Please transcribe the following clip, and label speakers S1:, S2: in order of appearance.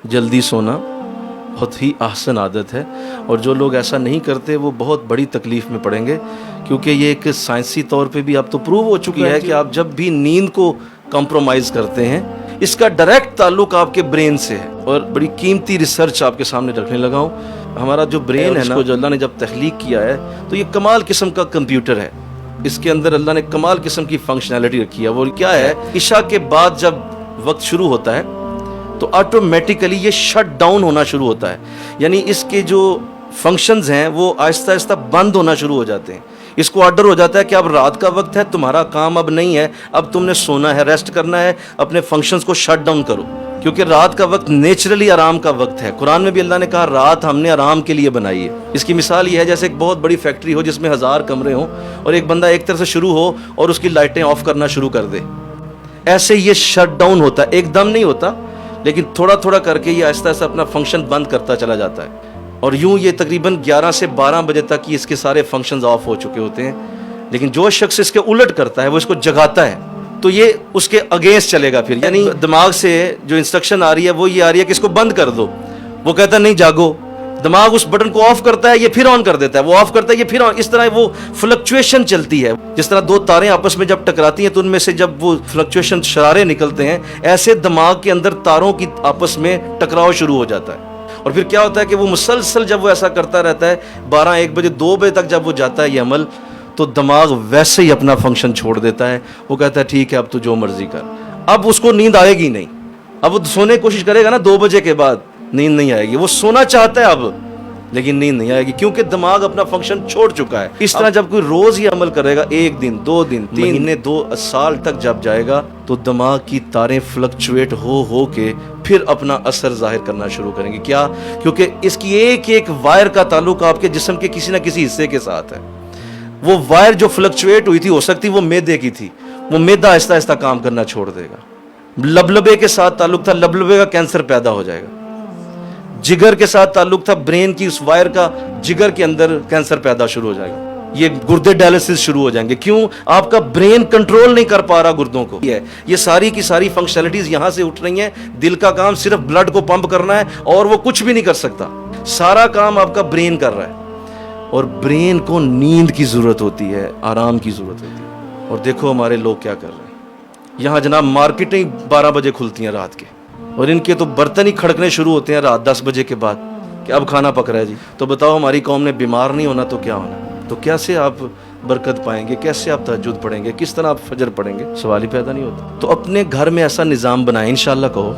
S1: جلدی سونا بہت ہی احسن عادت ہے، اور جو لوگ ایسا نہیں کرتے وہ بہت بڑی تکلیف میں پڑیں گے، کیونکہ یہ ایک سائنسی طور پہ بھی اب تو پروو ہو چکی ہے کہ آپ جب بھی نیند کو کمپرومائز کرتے ہیں اس کا ڈائریکٹ تعلق آپ کے برین سے ہے۔ اور بڑی قیمتی ریسرچ آپ کے سامنے رکھنے لگا ہوں۔ ہمارا جو برین ہے نا، جو اللہ نے جب تخلیق کیا ہے تو یہ کمال قسم کا کمپیوٹر ہے، اس کے اندر اللہ نے کمال قسم کی فنکشنالٹی رکھی ہے۔ وہ کیا ہے، عشاء کے بعد جب وقت شروع ہوتا ہے تو آٹومیٹیکلی یہ شٹ ڈاؤن ہونا شروع ہوتا ہے، یعنی اس کے جو فنکشنز ہیں وہ آہستہ آہستہ بند ہونا شروع ہو جاتے ہیں۔ اس کو آرڈر ہو جاتا ہے کہ اب رات کا وقت ہے، تمہارا کام اب نہیں ہے، اب تم نے سونا ہے، ریسٹ کرنا ہے، اپنے فنکشنز کو شٹ ڈاؤن کرو، کیونکہ رات کا وقت نیچرلی آرام کا وقت ہے۔ قرآن میں بھی اللہ نے کہا رات ہم نے آرام کے لیے بنائی ہے۔ اس کی مثال یہ ہے جیسے ایک بہت بڑی فیکٹری ہو جس میں 1000 کمرے ہوں، اور ایک بندہ ایک طرف سے شروع ہو اور اس کی لائٹیں آف کرنا شروع کر دے۔ ایسے یہ شٹ ڈاؤن ہوتا ہے، ایک دم نہیں ہوتا، لیکن تھوڑا تھوڑا کر کے یہ آہستہ آہستہ اپنا فنکشن بند کرتا چلا جاتا ہے، اور یوں یہ تقریباً 11 سے 12 بجے تک یہ اس کے سارے فنکشنز آف ہو چکے ہوتے ہیں۔ لیکن جو شخص اس کے الٹ کرتا ہے، وہ اس کو جگاتا ہے، تو یہ اس کے اگینسٹ چلے گا۔ پھر یعنی دماغ سے جو انسٹرکشن آ رہی ہے وہ یہ آ رہی ہے کہ اس کو بند کر دو، وہ کہتا ہے نہیں جاگو، دماغ اس بٹن کو آف کرتا ہے، یہ پھر آن کر دیتا ہے، وہ آف کرتا ہے، یہ پھر آن، اس طرح وہ فلکچویشن چلتی ہے۔ جس طرح دو تاریں آپس میں جب ٹکراتی ہیں تو ان میں سے جب وہ فلکچویشن شرارے نکلتے ہیں، ایسے دماغ کے اندر تاروں کی آپس میں ٹکراؤ شروع ہو جاتا ہے۔ اور پھر کیا ہوتا ہے کہ وہ مسلسل جب وہ ایسا کرتا رہتا ہے، 12 1 بجے 2 بجے تک جب وہ جاتا ہے یہ عمل، تو دماغ ویسے ہی اپنا فنکشن چھوڑ دیتا ہے۔ وہ کہتا ہے ٹھیک ہے اب تو جو مرضی کر، اب اس کو نیند آئے گی نہیں۔ اب وہ سونے کی کوشش کرے گا نا 2 بجے کے بعد، نیند نہیں آئے گی، وہ سونا چاہتا ہے اب لیکن نیند نہیں آئے گی، کیونکہ دماغ اپنا فنکشن چھوڑ چکا ہے۔ اس طرح جب کوئی روز ہی عمل کرے گا، 1 دن 2 دن 3 مہینے 2 سال تک جب جائے گا، تو دماغ کی تاریں فلکچویٹ ہو کے پھر اپنا اثر ظاہر کرنا شروع کریں گے۔ کیا؟ کیونکہ اس کی ایک ایک وائر کا تعلق آپ کے جسم کے کسی نہ کسی حصے کے ساتھ ہے۔ وہ وائر جو فلکچویٹ ہوئی تھی، ہو سکتی وہ میدے کی تھی، وہ میدا آہستہ آہستہ کام کرنا چھوڑ دے گا۔ لبلبے کے ساتھ تعلق تھا، لبلبے کا کینسر پیدا ہو جائے گا۔ جگر کے ساتھ تعلق تھا، برین کی اس وائر کا جگر کے اندر کینسر پیدا شروع ہو جائے گا۔ یہ گردے ڈائلسس شروع ہو جائیں گے۔ کیوں؟ آپ کا برین کنٹرول نہیں کر پا رہا گردوں کو۔ یہ ساری کی ساری فنکشنلٹیز یہاں سے اٹھ رہی ہیں۔ دل کا کام صرف بلڈ کو پمپ کرنا ہے، اور وہ کچھ بھی نہیں کر سکتا، سارا کام آپ کا برین کر رہا ہے۔ اور برین کو نیند کی ضرورت ہوتی ہے، آرام کی ضرورت ہوتی ہے۔ اور دیکھو ہمارے لوگ کیا کر رہے ہیں۔ یہاں جناب مارکیٹیں 12 بجے کھلتی ہیں رات کے، اور ان کے تو برتن ہی کھڑکنے شروع ہوتے ہیں رات 10 بجے کے بعد کہ اب کھانا پک رہا ہے جی۔ تو بتاؤ ہماری قوم نے بیمار نہیں ہونا تو کیا ہونا؟ تو کیسے آپ برکت پائیں گے؟ کیسے آپ تہجد پڑھیں گے؟ کس طرح آپ فجر پڑھیں گے؟ سوال ہی پیدا نہیں ہوتا۔ تو اپنے گھر میں ایسا نظام بنائیں، انشاءاللہ کہو